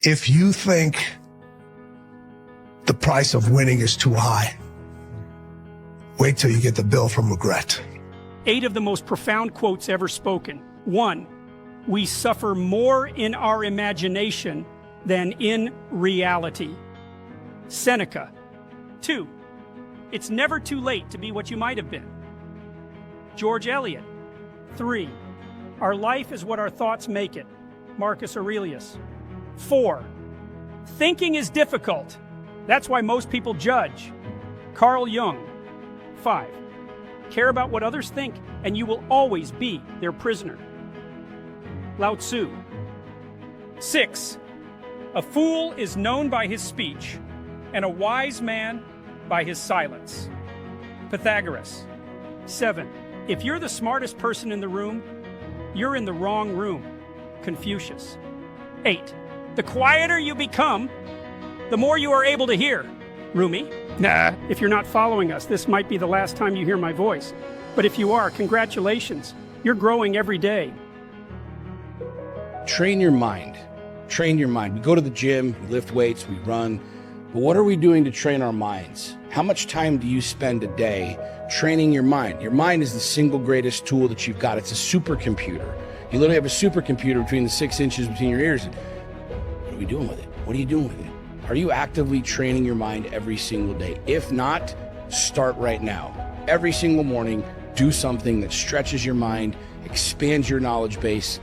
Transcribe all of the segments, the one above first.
If you think the price of winning is too high, wait till you get the bill from regret. 8 of the most profound quotes ever spoken. 1, we suffer more in our imagination than in reality. Seneca. 2, it's never too late to be what you might have been. George Eliot. 3, our life is what our thoughts make it. Marcus Aurelius. 4, thinking is difficult. That's why most people judge. Carl Jung. 5, care about what others think, and you will always be their prisoner. Lao Tzu. 6, a fool is known by his speech, and a wise man by his silence. Pythagoras. 7, if you're the smartest person in the room, you're in the wrong room. Confucius. 8, the quieter you become, the more you are able to hear. Rumi. Nah, if you're not following us, this might be the last time you hear my voice. But if you are, congratulations. You're growing every day. Train your mind. Train your mind. We go to the gym, we lift weights, we run. But what are we doing to train our minds? How much time do you spend a day training your mind? Your mind is the single greatest tool that you've got. It's a supercomputer. You literally have a supercomputer between the 6 inches between your ears. What are we doing with it? What are you doing with it? Are you actively training your mind every single day? If not, start right now. Every single morning, do something that stretches your mind, expands your knowledge base.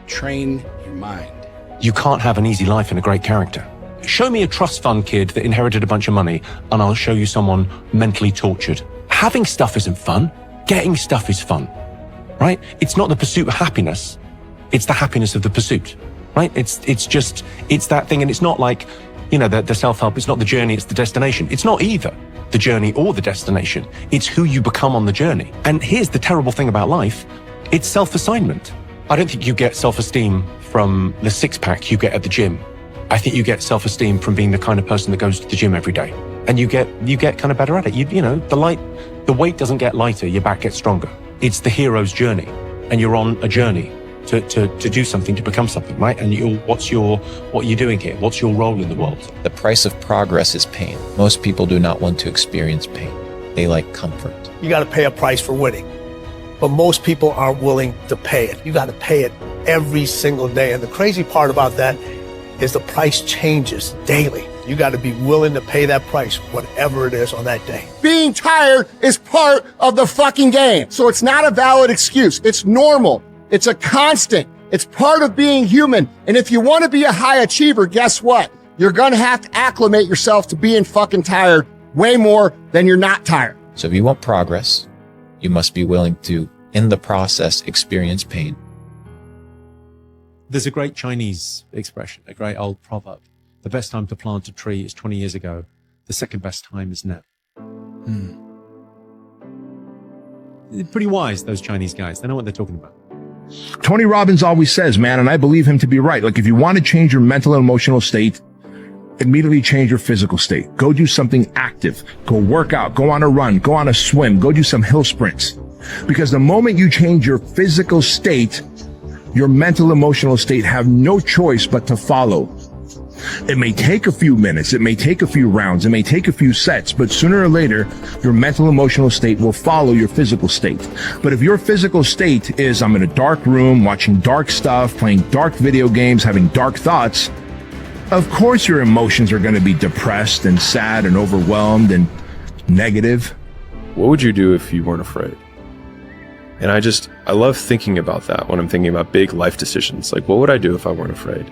Train your mind. You can't have an easy life and a great character. Show me a trust fund kid that inherited a bunch of money, and I'll show you someone mentally tortured. Having stuff isn't fun. Getting stuff is fun, right? It's not the pursuit of happiness. It's the happiness of the pursuit, right? It's that thing. And it's not like, you know, the self-help. It's not the journey. It's the destination. It's not either the journey or the destination. It's who you become on the journey. And here's the terrible thing about life. It's self-assignment. I don't think you get self-esteem from the six-pack you get at the gym. I think you get self-esteem from being the kind of person that goes to the gym every day. And you get kind of better at it. You know, the weight doesn't get lighter, your back gets stronger. It's the hero's journey. And you're on a journey to do something, to become something, right? And what are you doing here? What's your role in the world? The price of progress is pain. Most people do not want to experience pain. They like comfort. You got to pay a price for winning, but most people aren't willing to pay it. You got to pay it every single day. And the crazy part about that is the price changes daily. You got to be willing to pay that price, whatever it is on that day. Being tired is part of the fucking game. So it's not a valid excuse. It's normal. It's a constant. It's part of being human. And if you want to be a high achiever, guess what? You're going to have to acclimate yourself to being fucking tired way more than you're not tired. So if you want progress, you must be willing to, in the process, experience pain. There's a great Chinese expression, a great old proverb. The best time to plant a tree is 20 years ago. The second best time is now. They're pretty wise, those Chinese guys. They know what they're talking about. Tony Robbins always says, man, and I believe him to be right. Like, if you want to change your mental and emotional state, immediately change your physical state. Go do something active. Go work out. Go on a run. Go on a swim. Go do some hill sprints. Because the moment you change your physical state, your mental, emotional state have no choice but to follow. It may take a few minutes, it may take a few rounds, it may take a few sets, but sooner or later, your mental, emotional state will follow your physical state. But if your physical state is, I'm in a dark room, watching dark stuff, playing dark video games, having dark thoughts, of course your emotions are going to be depressed and sad and overwhelmed and negative. What would you do if you weren't afraid? And I love thinking about that when I'm thinking about big life decisions. Like, what would I do if I weren't afraid?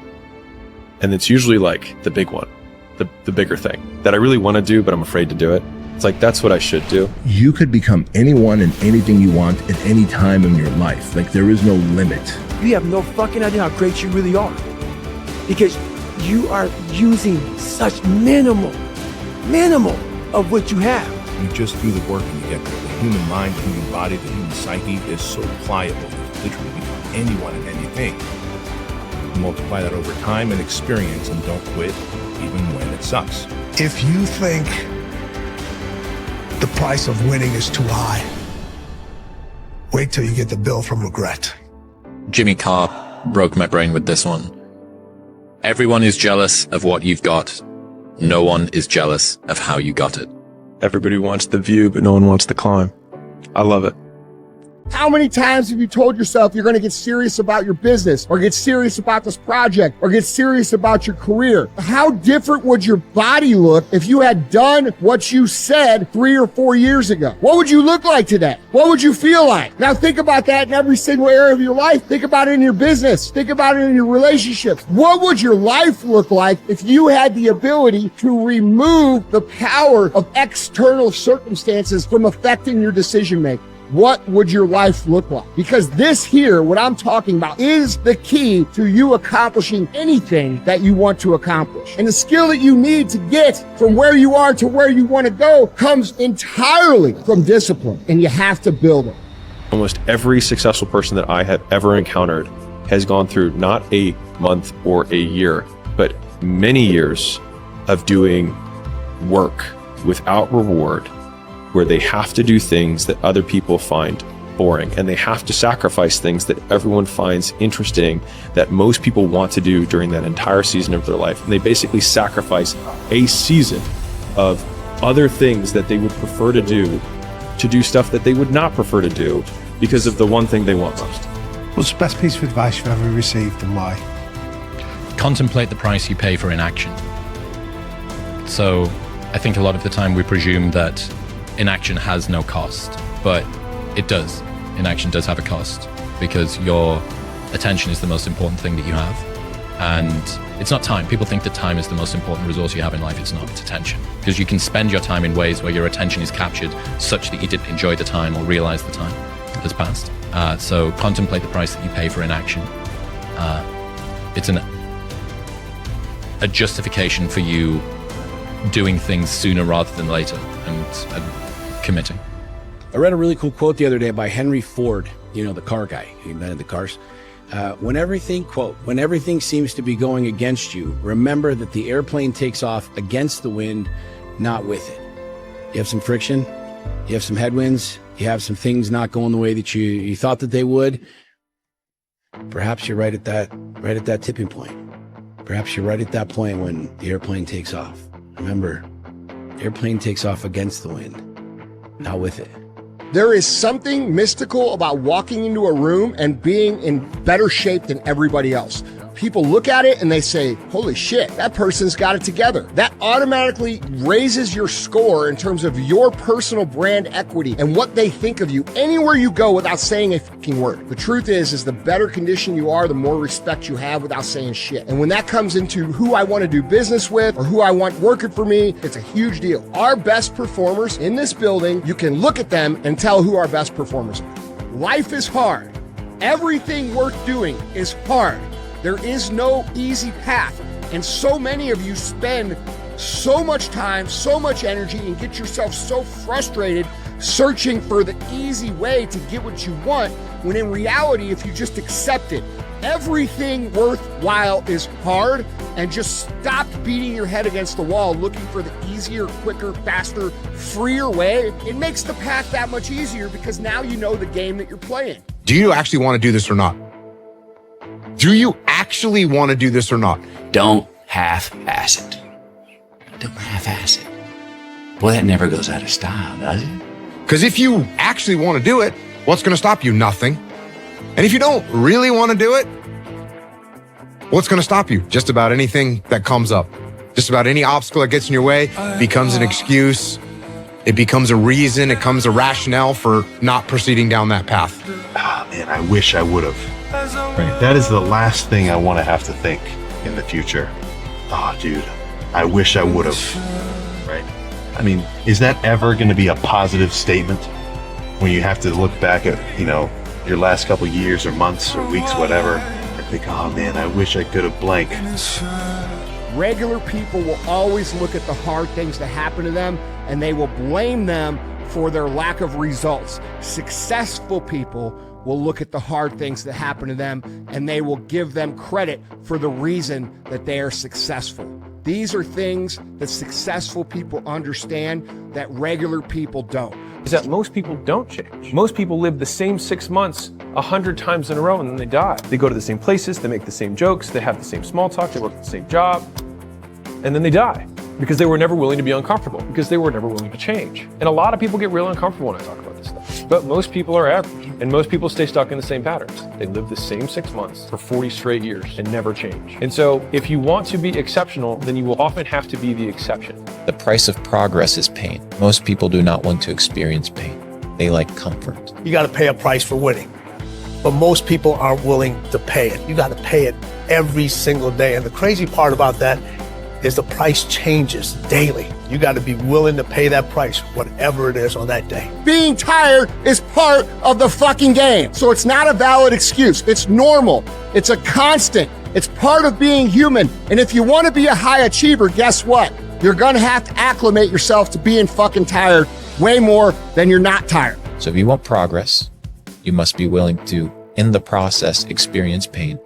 And it's usually like the big one, the bigger thing that I really want to do, but I'm afraid to do it. It's like, that's what I should do. You could become anyone and anything you want at any time in your life. Like, there is no limit. You have no fucking idea how great you really are. Because you are using such minimal of what you have. You just do the work and you get there. The human mind, the human body, the human psyche is so pliable. You can literally become anyone and anything. Multiply that over time and experience, and don't quit even when it sucks. If you think the price of winning is too high, wait till you get the bill from regret. Jimmy Carr broke my brain with this one. Everyone is jealous of what you've got. No one is jealous of how you got it. Everybody wants the view, but no one wants the climb. I love it. How many times have you told yourself you're going to get serious about your business or get serious about this project or get serious about your career? How different would your body look if you had done what you said 3 or 4 years ago? What would you look like today? What would you feel like? Now think about that in every single area of your life. Think about it in your business. Think about it in your relationships. What would your life look like if you had the ability to remove the power of external circumstances from affecting your decision making? What would your life look like? Because this here, what I'm talking about, is the key to you accomplishing anything that you want to accomplish. And the skill that you need to get from where you are to where you want to go comes entirely from discipline, and you have to build it. Almost every successful person that I have ever encountered has gone through not a month or a year, but many years of doing work without reward, where they have to do things that other people find boring, and they have to sacrifice things that everyone finds interesting, that most people want to do during that entire season of their life. And they basically sacrifice a season of other things that they would prefer to do stuff that they would not prefer to do because of the one thing they want most. What's the best piece of advice you've ever received, and why? Contemplate the price you pay for inaction. So I think a lot of the time we presume that inaction has no cost, but it does. Inaction does have a cost, because your attention is the most important thing that you have. And it's not time. People think that time is the most important resource you have in life. It's not. It's attention. Because you can spend your time in ways where your attention is captured such that you didn't enjoy the time or realize the time has passed. So contemplate the price that you pay for inaction. It's a justification for you doing things sooner rather than later, and committing. I read a really cool quote the other day by Henry Ford, you know, the car guy who invented the cars. When everything seems to be going against you, remember that the airplane takes off against the wind, not with it. You have some friction, you have some headwinds, you have some things not going the way that you thought that they would. Perhaps you're right at that tipping point. Perhaps you're right at that point when the airplane takes off. Remember, the airplane takes off against the wind, not with it. There is something mystical about walking into a room and being in better shape than everybody else. People look at it and they say, holy shit, that person's got it together. That automatically raises your score in terms of your personal brand equity and what they think of you anywhere you go without saying a fucking word. The truth is the better condition you are, the more respect you have without saying shit. And when that comes into who I want to do business with or who I want working for me, it's a huge deal. Our best performers in this building, you can look at them and tell who our best performers are. Life is hard. Everything worth doing is hard. There is no easy path. And so many of you spend so much time, so much energy, and get yourself so frustrated searching for the easy way to get what you want, when in reality, if you just accept it, everything worthwhile is hard, and just stop beating your head against the wall looking for the easier, quicker, faster, freer way. It makes the path that much easier, because now you know the game that you're playing. Do you actually want to do this or not? Do you actually want to do this or not? Don't half-ass it. Don't half-ass it. Boy, that never goes out of style, does it? Because if you actually want to do it, what's going to stop you? Nothing. And if you don't really want to do it, what's going to stop you? Just about anything that comes up. Just about any obstacle that gets in your way becomes an excuse. It becomes a reason. It becomes a rationale for not proceeding down that path. Ah, man, I wish I would have. Right. That is the last thing I want to have to think in the future. Oh, dude, I wish I would have. Right. I mean, is that ever going to be a positive statement when you have to look back at, you know, your last couple years or months or weeks, whatever, and think, oh man, I wish I could have blank. Regular people will always look at the hard things that happen to them, and they will blame them for their lack of results. Successful people will look at the hard things that happen to them, and they will give them credit for the reason that they are successful. These are things that successful people understand that regular people don't. Is that most people don't change. Most people live the same 6 months 100 times in a row and then they die. They go to the same places, they make the same jokes, they have the same small talk, they work the same job, and then they die because they were never willing to be uncomfortable, because they were never willing to change. And a lot of people get real uncomfortable when I talk about this stuff. But most people are average, and most people stay stuck in the same patterns. They live the same 6 months for 40 straight years and never change. And so if you want to be exceptional, then you will often have to be the exception. The price of progress is pain. Most people do not want to experience pain. They like comfort. You got to pay a price for winning. But most people aren't willing to pay it. You got to pay it every single day. And the crazy part about that is the price changes daily. You got to be willing to pay that price, whatever it is on that day. Being tired is part of the fucking game. So it's not a valid excuse. It's normal. It's a constant. It's part of being human. And if you want to be a high achiever, guess what? You're going to have to acclimate yourself to being fucking tired way more than you're not tired. So if you want progress, you must be willing to, in the process, experience pain.